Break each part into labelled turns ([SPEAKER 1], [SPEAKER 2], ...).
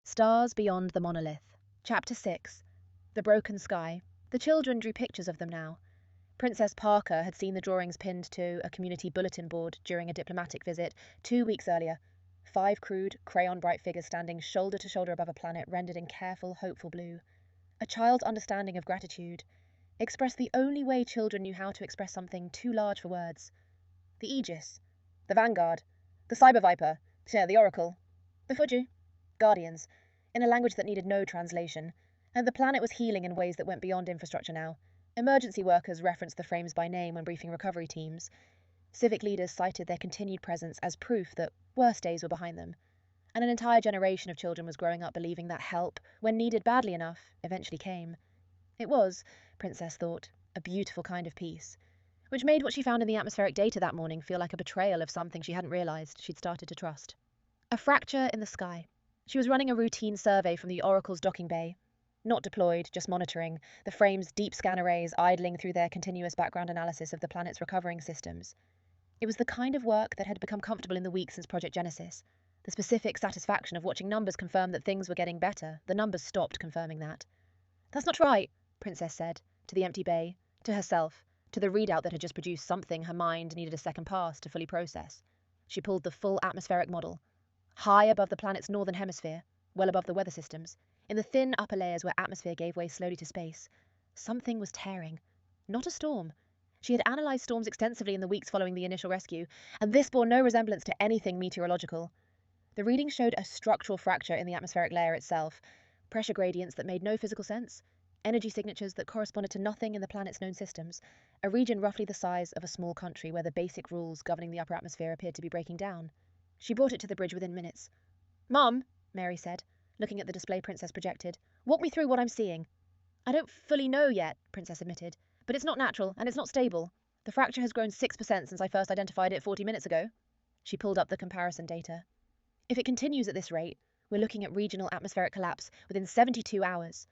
[SPEAKER 1] Stars Beyond the Monolith. Chapter 6. The Broken Sky. The children drew pictures of them now. Princess Parker had seen the drawings pinned to a community bulletin board during a diplomatic visit 2 weeks earlier. 5 crude, crayon-bright figures standing shoulder to shoulder above a planet rendered in careful, hopeful blue. A child's understanding of gratitude expressed the only way children knew how to express something too large for words. The Aegis, the Vanguard, the Cyber Viper, the Oracle, the Fuji, Guardians, in a language that needed no translation, and the planet was healing in ways that went beyond infrastructure now. Emergency workers referenced the frames by name when briefing recovery teams. Civic leaders cited their continued presence as proof that worse days were behind them. And an entire generation of children was growing up believing that help, when needed badly enough, eventually came. It was, Princess thought, a beautiful kind of peace, which made what she found in the atmospheric data that morning feel like a betrayal of something she hadn't realized she'd started to trust. A fracture in the sky. She was running a routine survey from the Oracle's docking bay. Not deployed, just monitoring, the frame's deep scan arrays idling through their continuous background analysis of the planet's recovering systems. It was the kind of work that had become comfortable in the weeks since Project Genesis. The specific satisfaction of watching numbers confirm that things were getting better. The numbers stopped confirming that. "That's not right," Princess said, to the empty bay, to herself, to the readout that had just produced something her mind needed a second pass to fully process. She pulled the full atmospheric model. High above the planet's northern hemisphere, well above the weather systems, in the thin upper layers where atmosphere gave way slowly to space, something was tearing. Not a storm. She had analysed storms extensively in the weeks following the initial rescue, and this bore no resemblance to anything meteorological. The readings showed a structural fracture in the atmospheric layer itself, pressure gradients that made no physical sense, energy signatures that corresponded to nothing in the planet's known systems, a region roughly the size of a small country where the basic rules governing the upper atmosphere appeared to be breaking down. She brought it to the bridge within minutes. "Mum," Mary said, looking at the display Princess projected, "walk me through what I'm seeing." "I don't fully know yet," Princess admitted, "but it's not natural and it's not stable. The fracture has grown 6% since I first identified it 40 minutes ago." She pulled up the comparison data. "If it continues at this rate, we're looking at regional atmospheric collapse within 72 hours.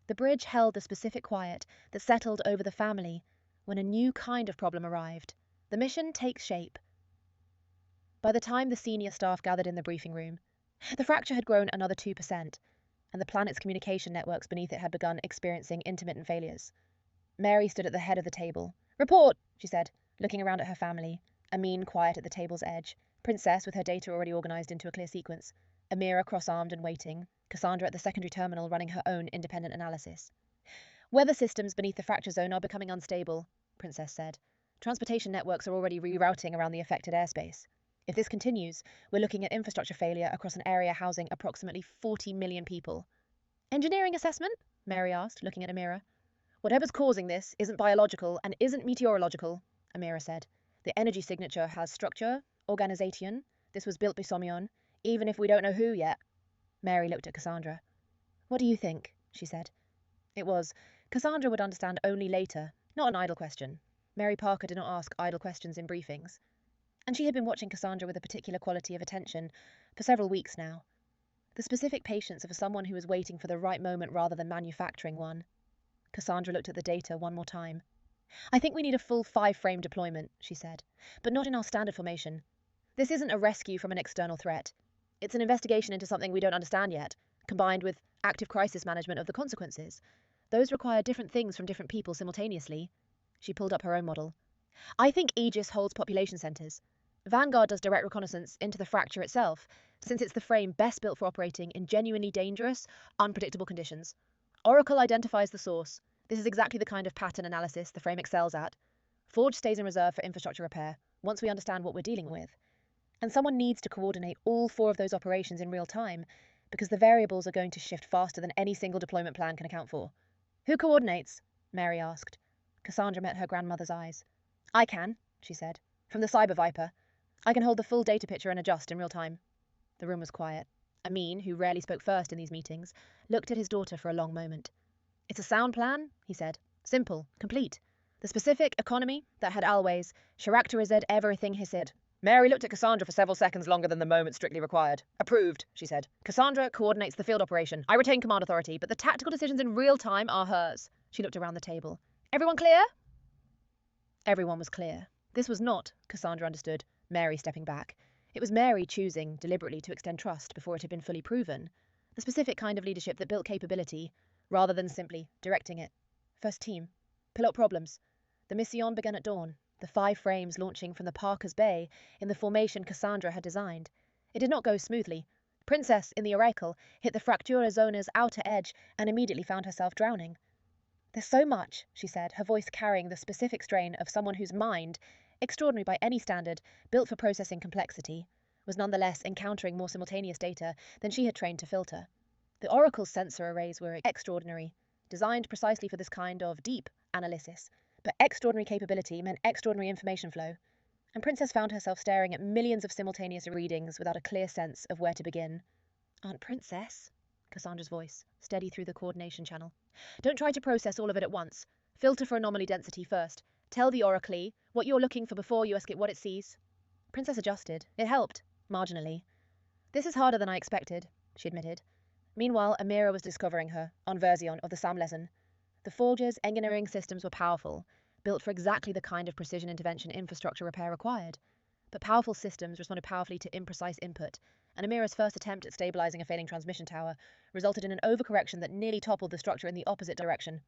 [SPEAKER 1] The bridge held the specific quiet that settled over the family when a new kind of problem arrived. The mission takes shape. By the time the senior staff gathered in the briefing room, the fracture had grown another 2%, and the planet's communication networks beneath it had begun experiencing intermittent failures. Mary stood at the head of the table. "Report," she said, looking around at her family. Amin quiet at the table's edge, Princess with her data already organized into a clear sequence, Amira cross-armed and waiting, Cassandra at the secondary terminal running her own independent analysis. "Weather systems beneath the fracture zone are becoming unstable," Princess said. "Transportation networks are already rerouting around the affected airspace. If this continues, we're looking at infrastructure failure across an area housing approximately 40 million people." "Engineering assessment?" Mary asked, looking at Amira. "Whatever's causing this isn't biological and isn't meteorological," Amira said. "The energy signature has structure, organization. This was built by Somion, even if we don't know who yet." Mary looked at Cassandra. "What do you think?" she said. It was. Cassandra would understand only later, not an idle question. Mary Parker did not ask idle questions in briefings. And she had been watching Cassandra with a particular quality of attention for several weeks now. The specific patience of someone who was waiting for the right moment rather than manufacturing one. Cassandra looked at the data one more time. "I think we need a full 5-frame deployment," she said, "but not in our standard formation. This isn't a rescue from an external threat. It's an investigation into something we don't understand yet, combined with active crisis management of the consequences. Those require different things from different people simultaneously." She pulled up her own model. "I think Aegis holds population centers. Vanguard does direct reconnaissance into the fracture itself, since it's the frame best built for operating in genuinely dangerous, unpredictable conditions. Oracle identifies the source. This is exactly the kind of pattern analysis the frame excels at. Forge stays in reserve for infrastructure repair, once we understand what we're dealing with. And someone needs to coordinate all 4 of those operations in real time, because the variables are going to shift faster than any single deployment plan can account for." "Who coordinates?" Mary asked. Cassandra met her grandmother's eyes. "I can," she said, "from the Cyber Viper. I can hold the full data picture and adjust in real time." The room was quiet. Amin, who rarely spoke first in these meetings, looked at his daughter for a long moment. "It's a sound plan," he said. "Simple, complete. The specific economy that had always characterized everything he said." Mary looked at Cassandra for several seconds longer than the moment strictly required. "Approved," she said. "Cassandra coordinates the field operation. I retain command authority, but the tactical decisions in real time are hers." She looked around the table. "Everyone clear?" Everyone was clear. This was not, Cassandra understood, Mary stepping back. It was Mary choosing, deliberately, to extend trust before it had been fully proven. a specific kind of leadership that built capability rather than simply directing it. First team. Pilot problems. The mission began at dawn, the 5 frames launching from the Parker's Bay in the formation Cassandra had designed. It did not go smoothly. Princess, in the Oracle, hit the Fractura Zona's outer edge and immediately found herself drowning. "There's so much," she said, her voice carrying the specific strain of someone whose mind, extraordinary by any standard, built for processing complexity, was nonetheless encountering more simultaneous data than she had trained to filter. The Oracle's sensor arrays were extraordinary, designed precisely for this kind of deep analysis, but extraordinary capability meant extraordinary information flow, and Princess found herself staring at millions of simultaneous readings without a clear sense of where to begin. "Aunt Princess," Cassandra's voice, steady through the coordination channel. "Don't try to process all of it at once. Filter for anomaly density first. Tell the Oracle what you're looking for before you ask it what it sees." Princess adjusted. It helped, marginally. "This is harder than I expected," she admitted. Meanwhile, Amira was discovering her, en version of the SAM lesson. The Forge's engineering systems were powerful, built for exactly the kind of precision intervention infrastructure repair required. But powerful systems responded powerfully to imprecise input, and Amira's first attempt at stabilizing a failing transmission tower resulted in an overcorrection that nearly toppled the structure in the opposite direction.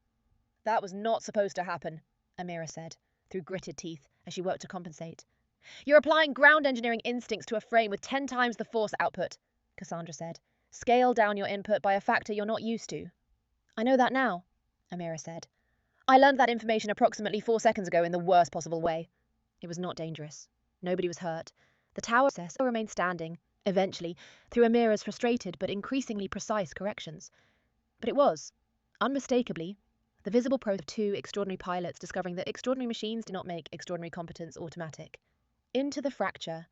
[SPEAKER 1] "That was not supposed to happen," Amira said, through gritted teeth, as she worked to compensate. "You're applying ground engineering instincts to a frame with 10 times the force output," Cassandra said. "Scale down your input by a factor you're not used to." "I know that now," Amira said. "I learned that information approximately 4 seconds ago in the worst possible way." It was not dangerous. Nobody was hurt. The tower still remained standing, eventually, through Amira's frustrated but increasingly precise corrections. But it was, unmistakably, the visible process of 2 extraordinary pilots discovering that extraordinary machines do not make extraordinary competence automatic. Into the fracture,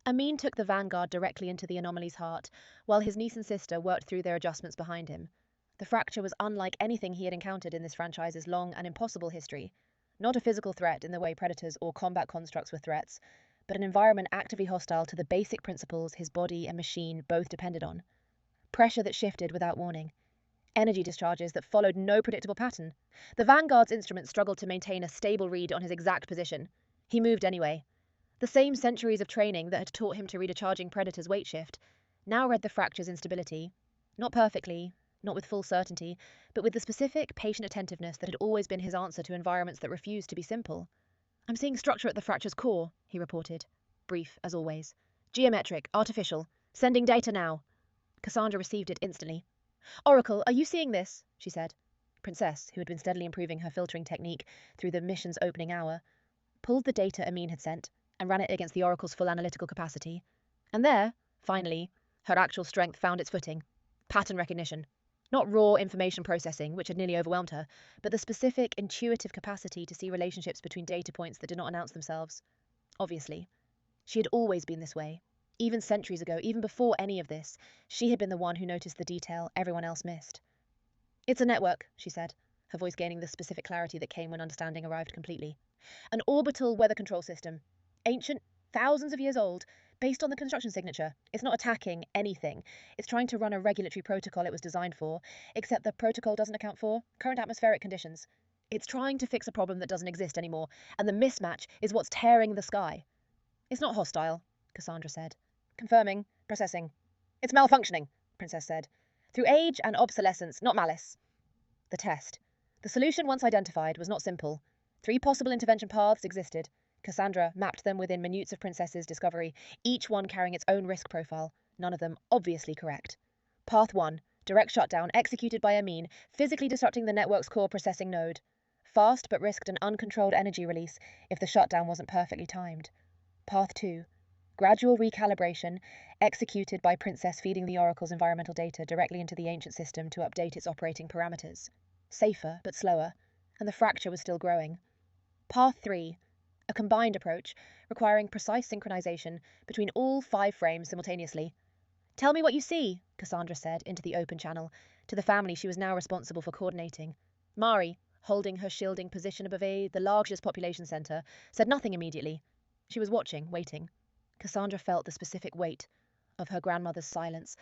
[SPEAKER 1] Amin took the vanguard directly into the anomaly's heart, while his niece and sister worked through their adjustments behind him. The fracture was unlike anything he had encountered in this franchise's long and impossible history. Not a physical threat in the way predators or combat constructs were threats, but an environment actively hostile to the basic principles his body and machine both depended on. Pressure that shifted without warning. Energy discharges that followed no predictable pattern. The Vanguard's instrument struggled to maintain a stable read on his exact position. He moved anyway. The same centuries of training that had taught him to read a charging predator's weight shift now read the fracture's instability. Not perfectly, not with full certainty, but with the specific, patient attentiveness that had always been his answer to environments that refused to be simple. "I'm seeing structure at the fracture's core," he reported. Brief, as always. "Geometric, artificial. Sending data now." Cassandra received it instantly. "Oracle, are you seeing this?" she said. Princess, who had been steadily improving her filtering technique through the mission's opening hour, pulled the data Amin had sent and ran it against the Oracle's full analytical capacity. And there, finally, her actual strength found its footing. Pattern recognition. Not raw information processing, which had nearly overwhelmed her, but the specific, intuitive capacity to see relationships between data points that did not announce themselves. Obviously. She had always been this way. Even centuries ago, even before any of this, she had been the one who noticed the detail everyone else missed. "It's a network," she said, her voice gaining the specific clarity that came when understanding arrived completely. "An orbital weather control system. Ancient, thousands of years old, based on the construction signature. It's not attacking anything. It's trying to run a regulatory protocol it was designed for, except the protocol doesn't account for current atmospheric conditions. It's trying to fix a problem that doesn't exist anymore, and the mismatch is what's tearing the sky." "It's not hostile," Cassandra said. "Confirming. Processing." "It's malfunctioning," Princess said. "Through age and obsolescence, not malice." The test. The solution once identified was not simple. 3 possible intervention paths existed. Cassandra mapped them within minutes of Princess's discovery, each one carrying its own risk profile, none of them obviously correct. Path 1, direct shutdown executed by Amin, physically disrupting the network's core processing node. Fast but risked an uncontrolled energy release if the shutdown wasn't perfectly timed. Path 2, gradual recalibration, executed by Princess feeding the Oracle's environmental data directly into the ancient system to update its operating parameters. Safer, but slower, and the fracture was still growing. Path 3, a combined approach, requiring precise synchronization between all 5 frames simultaneously. "Tell me what you see," Cassandra said into the open channel, to the family she was now responsible for coordinating. Mari, holding her shielding position above the largest population center, said nothing immediately. She was watching, waiting. Cassandra felt the specific weight of her grandmother's silence,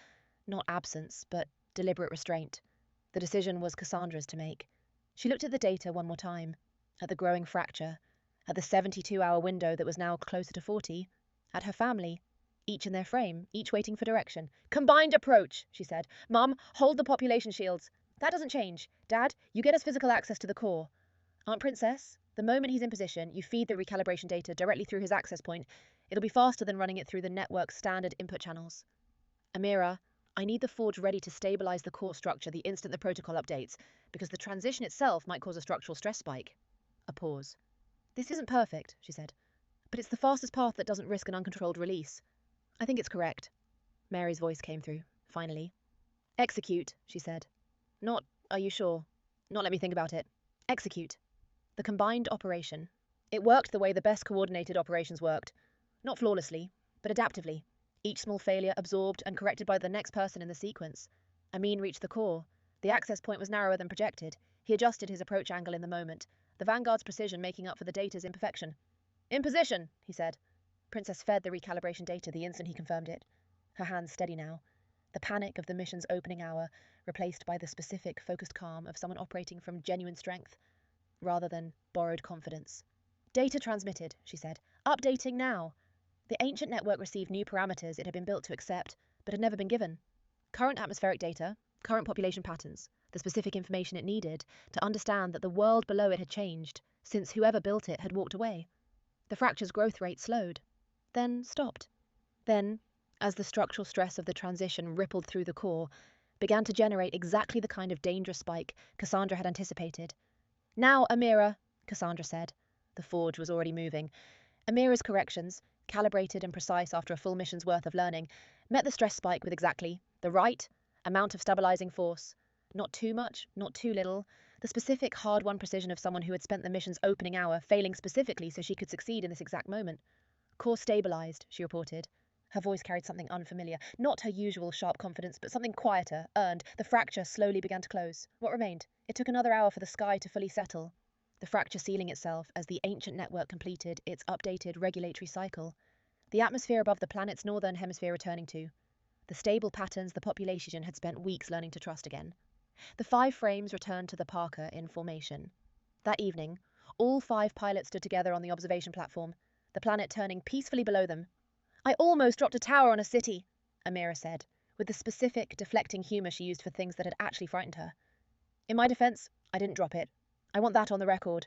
[SPEAKER 1] not absence, but deliberate restraint. The decision was Cassandra's to make. She looked at the data one more time, at the growing fracture, at the 72-hour window that was now closer to 40, at her family, each in their frame, each waiting for direction. Combined approach, she said. Mum, hold the population shields. That doesn't change. Dad, you get us physical access to the core. Aunt Princess, the moment he's in position, you feed the recalibration data directly through his access point. It'll be faster than running it through the network's standard input channels. Amira, I need the forge ready to stabilize the core structure the instant the protocol updates, because the transition itself might cause a structural stress spike. A pause. This isn't perfect, she said, but it's the fastest path that doesn't risk an uncontrolled release. I think it's correct. Mary's voice came through, finally. Execute, she said. Not, are you sure? Not let me think about it. Execute. The combined operation. It worked the way the best coordinated operations worked. Not flawlessly, but adaptively. Each small failure absorbed and corrected by the next person in the sequence. Amin reached the core. The access point was narrower than projected. He adjusted his approach angle in the moment, the Vanguard's precision making up for the data's imperfection. In position, he said. Princess fed the recalibration data the instant he confirmed it. Her hands steady now. The panic of the mission's opening hour replaced by the specific, focused calm of someone operating from genuine strength, rather than borrowed confidence. Data transmitted, she said. Updating now. The ancient network received new parameters it had been built to accept, but had never been given. Current atmospheric data, current population patterns, the specific information it needed to understand that the world below it had changed since whoever built it had walked away. The fracture's growth rate slowed, then stopped. Then, as the structural stress of the transition rippled through the core, began to generate exactly the kind of dangerous spike Cassandra had anticipated. Now, Amira, Cassandra said. The forge was already moving. Amira's corrections, calibrated and precise after a full mission's worth of learning, met the stress spike with exactly the right amount of stabilizing force. Not too much, not too little. The specific, hard-won precision of someone who had spent the mission's opening hour failing specifically so she could succeed in this exact moment. Core stabilized, she reported. Her voice carried something unfamiliar. Not her usual sharp confidence, but something quieter, earned. The fracture slowly began to close. What remained? It took another hour for the sky to fully settle, the fracture sealing itself as the ancient network completed its updated regulatory cycle. The atmosphere above the planet's northern hemisphere returning to. The stable patterns the population had spent weeks learning to trust again. The 5 frames returned to the Parker in formation. That evening, all 5 pilots stood together on the observation platform, the planet turning peacefully below them. I almost dropped a tower on a city, Amira said, with the specific, deflecting humour she used for things that had actually frightened her. In my defence, I didn't drop it. I want that on the record.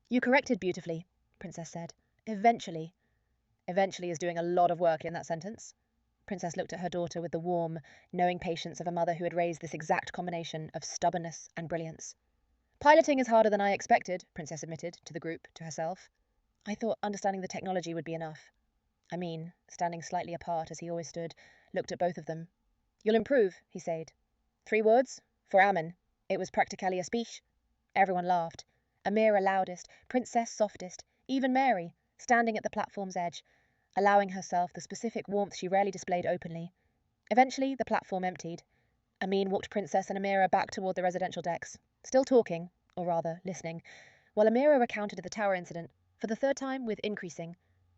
[SPEAKER 1] You corrected beautifully, Princess said. Eventually. Eventually is doing a lot of work in that sentence. Princess looked at her daughter with the warm, knowing patience of a mother who had raised this exact combination of stubbornness and brilliance. Piloting is harder than I expected, Princess admitted, to the group, to herself. I thought understanding the technology would be enough. Amin, standing slightly apart as he always stood, looked at both of them. You'll improve, he said. 3 words? For Amin. It was practically a speech. Everyone laughed. Amira loudest, Princess softest, even Mary, standing at the platform's edge, allowing herself the specific warmth she rarely displayed openly. Eventually, the platform emptied. Amin walked Princess and Amira back toward the residential decks, still talking, or rather, listening, while Amira recounted the tower incident, for the 3rd time with increasing,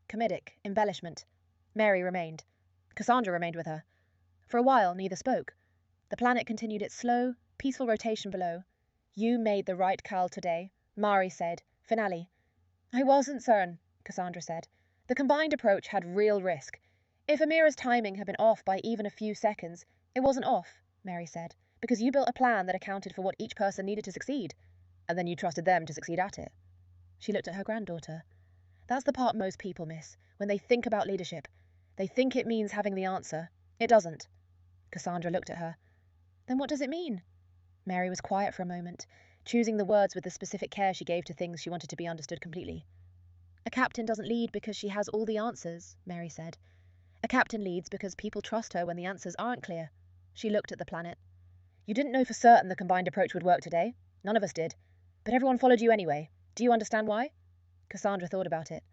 [SPEAKER 1] comedic embellishment. Mary remained. Cassandra remained with her. For a while, neither spoke. The planet continued its slow, peaceful rotation below. You made the right call today, Mari said. Finale. I wasn't certain, Cassandra said. The combined approach had real risk. If Amira's timing had been off by even a few seconds, it wasn't off, Mary said, because you built a plan that accounted for what each person needed to succeed, and then you trusted them to succeed at it. She looked at her granddaughter. That's the part most people miss, when they think about leadership. They think it means having the answer. It doesn't. Cassandra looked at her. Then what does it mean? Mary was quiet for a moment, choosing the words with the specific care she gave to things she wanted to be understood completely. A captain doesn't lead because she has all the answers, Mary said. A captain leads because people trust her when the answers aren't clear. She looked at the planet. You didn't know for certain the combined approach would work today. None of us did. But everyone followed you anyway. Do you understand why? Cassandra thought about it.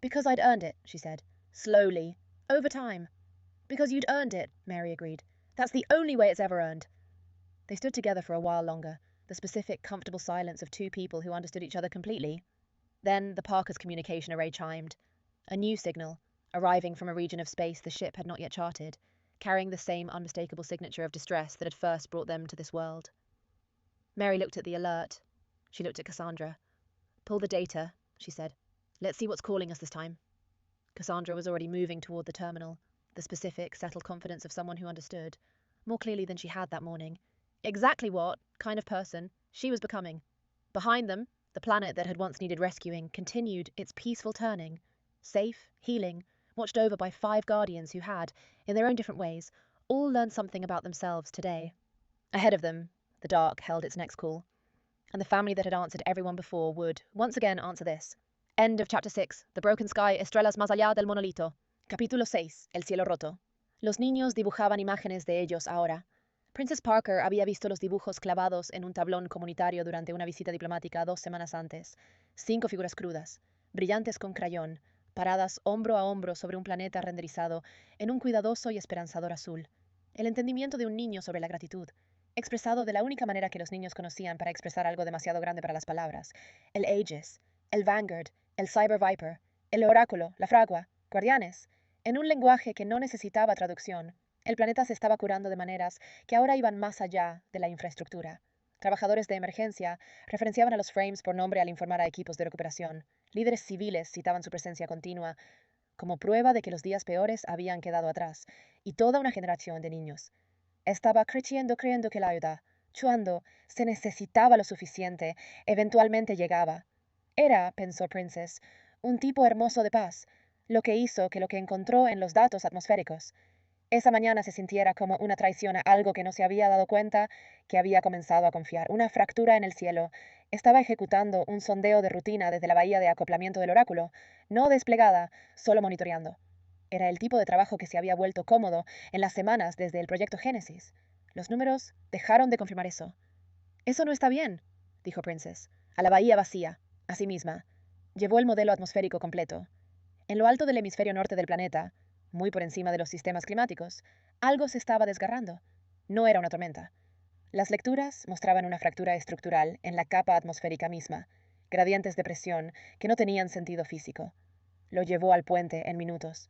[SPEAKER 1] Because I'd earned it, she said. Slowly. Over time. Because you'd earned it, Mary agreed. That's the only way it's ever earned. They stood together for a while longer, the specific, comfortable silence of 2 people who understood each other completely. Then the Parker's communication array chimed. A new signal, arriving from a region of space the ship had not yet charted, carrying the same unmistakable signature of distress that had first brought them to this world. Mary looked at the alert. She looked at Cassandra. Pull the data, she said. Let's see what's calling us this time. Cassandra was already moving toward the terminal. the specific, settled confidence of someone who understood, more clearly than she had that morning, exactly what kind of person she was becoming. Behind them, the planet that had once needed rescuing continued its peaceful turning, safe, healing, watched over by 5 guardians who had, in their own different ways, all learned something about themselves today. Ahead of them, the dark held its next call, and the family that had answered everyone before would, once again, answer this. End of Chapter 6. The Broken Sky, Estrellas más allá del Monolito. Capítulo 6. El cielo roto. Los niños dibujaban imágenes de ellos ahora. Princess Parker había visto los dibujos clavados en un tablón comunitario durante una visita diplomática 2 semanas antes. 5 figuras crudas, brillantes con crayón, paradas hombro a hombro sobre un planeta renderizado en un cuidadoso y esperanzador azul. El entendimiento de un niño sobre la gratitud, expresado de la única manera que los niños conocían para expresar algo demasiado grande para las palabras. El ellos, el Vanguard, el Cyber Viper, el oráculo, la fragua, guardianes, en un lenguaje que no necesitaba traducción. El planeta se estaba curando de maneras que ahora iban más allá de la infraestructura. Trabajadores de emergencia referenciaban a los frames por nombre al informar a equipos de recuperación. Líderes civiles citaban su presencia continua como prueba de que los días peores habían quedado atrás, y toda una generación de niños estaba creyendo que la ayuda, cuando se necesitaba lo suficiente, eventualmente llegaba. Era, pensó Princess, un tipo hermoso de paz, lo que hizo que lo que encontró en los datos atmosféricos esa mañana se sintiera como una traición a algo que no se había dado cuenta que había comenzado a confiar. Una fractura en el cielo. Estaba ejecutando un sondeo de rutina desde la bahía de acoplamiento del oráculo, no desplegada, solo monitoreando. Era el tipo de trabajo que se había vuelto cómodo en las semanas desde el proyecto Génesis. Los números dejaron de confirmar eso. Eso no está bien, dijo Princess, a la bahía vacía, a sí misma. Llevó el modelo atmosférico completo. En lo alto del hemisferio norte del planeta, muy por encima de los sistemas climáticos, algo se estaba desgarrando. No era una tormenta. Las lecturas mostraban una fractura estructural en la capa atmosférica misma, gradientes de presión que no tenían sentido físico. Lo llevó al puente en minutos.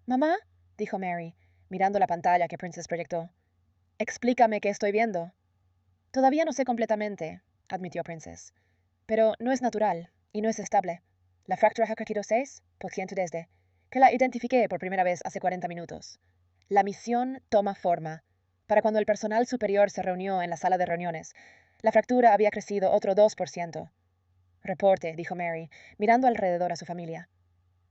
[SPEAKER 1] «Mamá», dijo Mary, mirando la pantalla que Princess proyectó. «Explícame qué estoy viendo». «Todavía no sé completamente», admitió Princess. «Pero no es natural y no es estable. La fractura ha crecido 6% desde que la identifiqué por primera vez hace 40 minutos. La misión toma forma. Para cuando el personal superior se reunió en la sala de reuniones, la fractura había crecido otro 2%. Reporte, dijo Mary, mirando alrededor a su familia.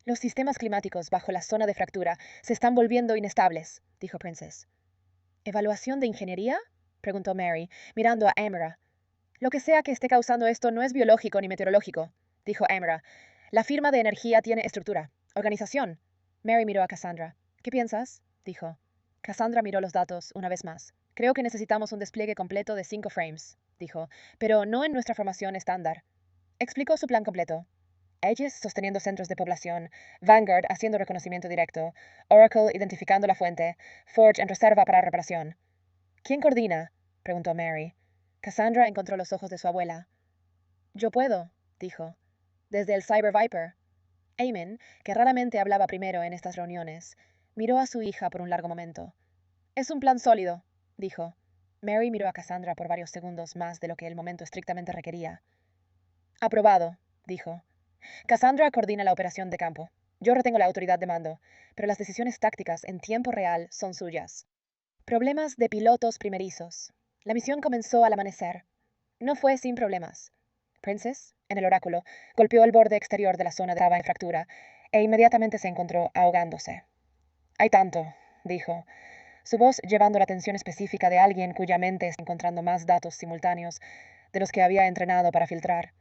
[SPEAKER 1] Los sistemas climáticos bajo la zona de fractura se están volviendo inestables, dijo Princess. ¿Evaluación de ingeniería?, preguntó Mary, mirando a Amira. Lo que sea que esté causando esto no es biológico ni meteorológico, dijo Amira. La firma de energía tiene estructura. Organización. Mary miró a Cassandra. ¿Qué piensas?, dijo. Cassandra miró los datos una vez más. Creo que necesitamos un despliegue completo de 5 frames, dijo, pero no en nuestra formación estándar. Explicó su plan completo. Ellos sosteniendo centros de población, Vanguard haciendo reconocimiento directo, Oracle identificando la fuente, Forge en reserva para reparación. ¿Quién coordina?, preguntó Mary. Cassandra encontró los ojos de su abuela. Yo puedo, dijo. Desde el Cyber Viper. Eamon, que raramente hablaba primero en estas reuniones, miró a su hija por un largo momento. Es un plan sólido, dijo. Mary miró a Cassandra por varios segundos más de lo que el momento estrictamente requería. Aprobado, dijo. Cassandra coordina la operación de campo. Yo retengo la autoridad de mando, pero las decisiones tácticas en tiempo real son suyas. Problemas de pilotos primerizos. La misión comenzó al amanecer. No fue sin problemas. Princess, en el oráculo, golpeó el borde exterior de la zona de estaba en fractura e inmediatamente se encontró ahogándose. Hay tanto, dijo, su voz llevando la atención específica de alguien cuya mente está encontrando más datos simultáneos de los que había entrenado para filtrar.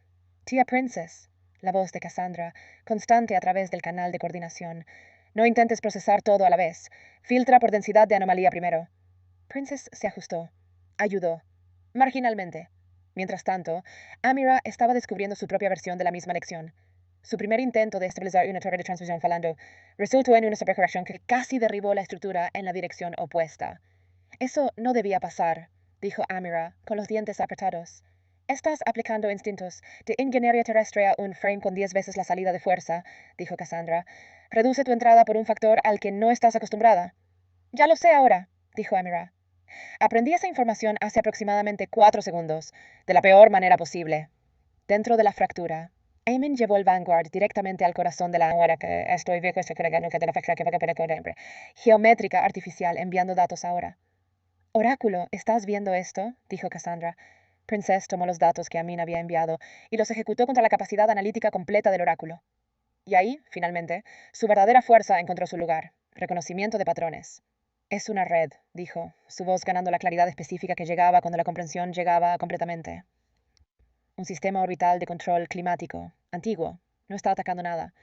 [SPEAKER 1] Tía Princess, la voz de Cassandra, constante a través del canal de coordinación. No intentes procesar todo a la vez. Filtra por densidad de anomalía primero. Princess se ajustó. Ayudó. Marginalmente. Mientras tanto, Amira estaba descubriendo su propia versión de la misma lección. Su primer intento de estabilizar una torre de transmisión falando resultó en una sobrecorrección que casi derribó la estructura en la dirección opuesta. Eso no debía pasar, dijo Amira, con los dientes apretados. Estás aplicando instintos de ingeniería terrestre a un frame con 10 veces la salida de fuerza, dijo Cassandra. Reduce tu entrada por un factor al que no estás acostumbrada. Ya lo sé ahora, dijo Amira. Aprendí esa información hace aproximadamente 4 segundos, de la peor manera posible. Dentro de la fractura, Eamon llevó el Vanguard directamente al corazón de la ahora que estoy viejo que geométrica artificial enviando datos ahora. Oráculo, ¿estás viendo esto? Dijo Cassandra. Princess tomó los datos que Amin había enviado y los ejecutó contra la capacidad analítica completa del oráculo. Y ahí, finalmente, su verdadera fuerza encontró su lugar. Reconocimiento de patrones. Es una red, dijo, su voz ganando la claridad específica que llegaba cuando la comprensión llegaba completamente. Un sistema orbital de control climático, antiguo, no está atacando nada.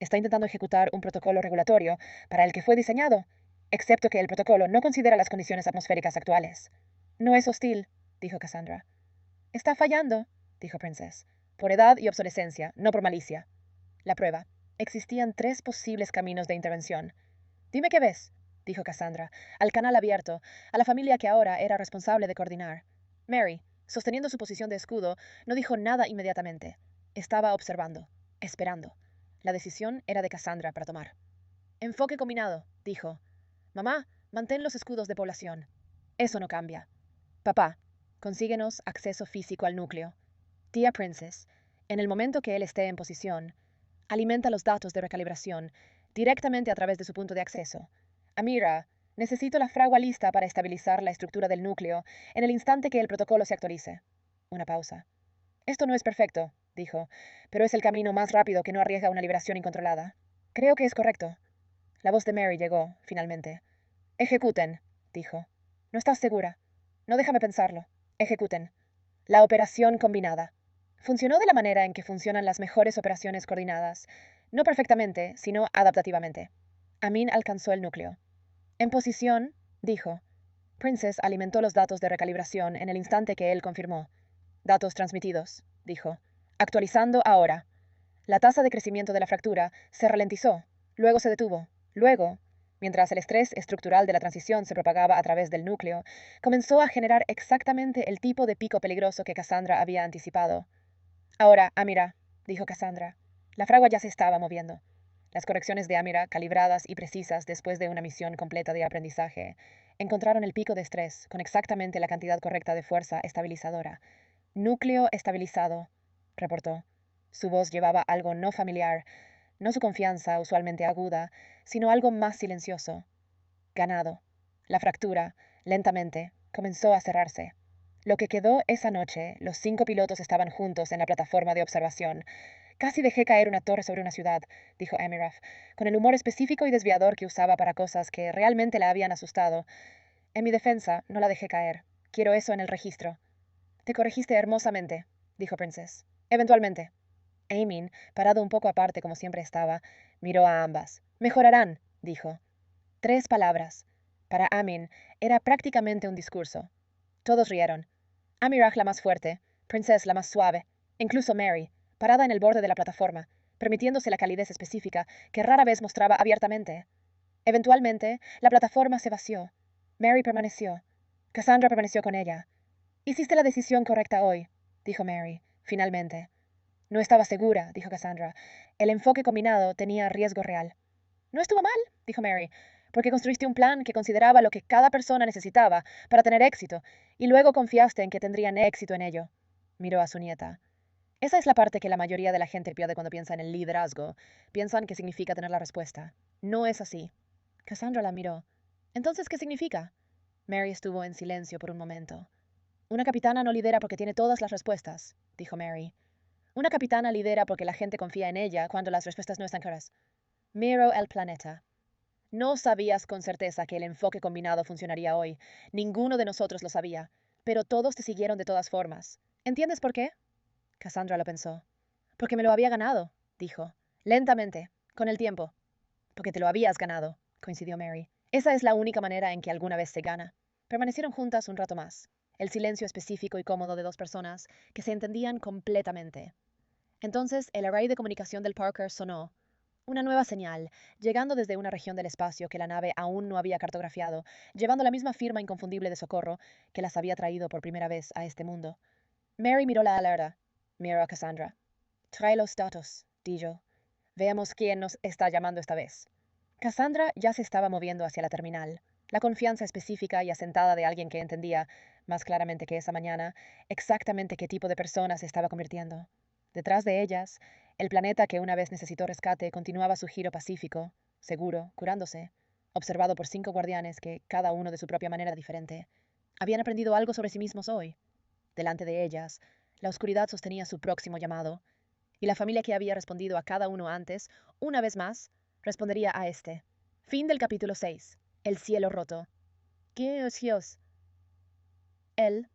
[SPEAKER 1] Está intentando ejecutar un protocolo regulatorio para el que fue diseñado, excepto que el protocolo no considera las condiciones atmosféricas actuales. No es hostil, dijo Cassandra. Está fallando, dijo Princess, por edad y obsolescencia, no por malicia. La prueba. Existían 3 posibles caminos de intervención. Dime qué ves, dijo Cassandra, al canal abierto, a la familia que ahora era responsable de coordinar. Mary, sosteniendo su posición de escudo, no dijo nada inmediatamente. Estaba observando, esperando. La decisión era de Cassandra para tomar. Enfoque combinado, dijo. Mamá, mantén los escudos de población. Eso no cambia. Papá, consíguenos acceso físico al núcleo. Tía Princess, en el momento que él esté en posición, alimenta los datos de recalibración directamente a través de su punto de acceso. Amira, necesito la fragua lista para estabilizar la estructura del núcleo en el instante que el protocolo se actualice. Una pausa. Esto no es perfecto, dijo, pero es el camino más rápido que no arriesga una liberación incontrolada. Creo que es correcto. La voz de Mary llegó, finalmente. Ejecuten, dijo. ¿No estás segura? No, déjame pensarlo. Ejecuten. La operación combinada. Funcionó de la manera en que funcionan las mejores operaciones coordinadas. No perfectamente, sino adaptativamente. Amin alcanzó el núcleo. En posición, dijo. Princess alimentó los datos de recalibración en el instante que él confirmó. Datos transmitidos, dijo. Actualizando ahora. La tasa de crecimiento de la fractura se ralentizó, luego se detuvo, luego, mientras el estrés estructural de la transición se propagaba a través del núcleo, comenzó a generar exactamente el tipo de pico peligroso que Cassandra había anticipado. Ahora, Amira, dijo Cassandra. La fragua ya se estaba moviendo. Las correcciones de Amira, calibradas y precisas después de una misión completa de aprendizaje, encontraron el pico de estrés con exactamente la cantidad correcta de fuerza estabilizadora. Núcleo estabilizado, reportó. Su voz llevaba algo no familiar, no su confianza usualmente aguda, sino algo más silencioso. Ganado. La fractura, lentamente, comenzó a cerrarse. Lo que quedó esa noche, los 5 pilotos estaban juntos en la plataforma de observación. Casi dejé caer una torre sobre una ciudad, dijo Amiraf, con el humor específico y desviador que usaba para cosas que realmente la habían asustado. En mi defensa, no la dejé caer. Quiero eso en el registro. Te corregiste hermosamente, dijo Princess. Eventualmente. Amin, parado un poco aparte como siempre estaba, miró a ambas. Mejorarán, dijo. 3 palabras. Para Amin era prácticamente un discurso. Todos rieron. Amiraj la más fuerte, Princess la más suave, incluso Mary, parada en el borde de la plataforma, permitiéndose la calidez específica que rara vez mostraba abiertamente. Eventualmente, la plataforma se vació. Mary permaneció. Cassandra permaneció con ella. Hiciste la decisión correcta hoy, dijo Mary, finalmente. No estaba segura, dijo Cassandra. El enfoque combinado tenía riesgo real. No estuvo mal, dijo Mary, porque construiste un plan que consideraba lo que cada persona necesitaba para tener éxito, y luego confiaste en que tendrían éxito en ello. Miró a su nieta. Esa es la parte que la mayoría de la gente pierde cuando piensa en el liderazgo. Piensan que significa tener la respuesta. No es así. Cassandra la miró. ¿Entonces qué significa? Mary estuvo en silencio por un momento. Una capitana no lidera porque tiene todas las respuestas, dijo Mary. Una capitana lidera porque la gente confía en ella cuando las respuestas no están claras. Miro el planeta. No sabías con certeza que el enfoque combinado funcionaría hoy. Ninguno de nosotros lo sabía, pero todos te siguieron de todas formas. ¿Entiendes por qué? Cassandra lo pensó. Porque me lo había ganado, dijo. Lentamente, con el tiempo. Porque te lo habías ganado, coincidió Mary. Esa es la única manera en que alguna vez se gana. Permanecieron juntas un rato más. El silencio específico y cómodo de 2 personas que se entendían completamente. Entonces el array de comunicación del Parker sonó. Una nueva señal, llegando desde una región del espacio que la nave aún no había cartografiado, llevando la misma firma inconfundible de socorro que las había traído por primera vez a este mundo. Mary miró la alerta. Miró a Cassandra. Trae los datos, dijo. Veamos quién nos está llamando esta vez. Cassandra ya se estaba moviendo hacia la terminal. La confianza específica y asentada de alguien que entendía, más claramente que esa mañana, exactamente qué tipo de persona se estaba convirtiendo. Detrás de ellas, El planeta que una vez necesitó rescate continuaba su giro pacífico, seguro, curándose, observado por 5 guardianes que, cada uno de su propia manera diferente, habían aprendido algo sobre sí mismos hoy. Delante de ellas, la oscuridad sostenía su próximo llamado, y la familia que había respondido a cada uno antes, una vez más, respondería a este. Fin del capítulo 6. El cielo roto. ¿Qué es Dios? Él,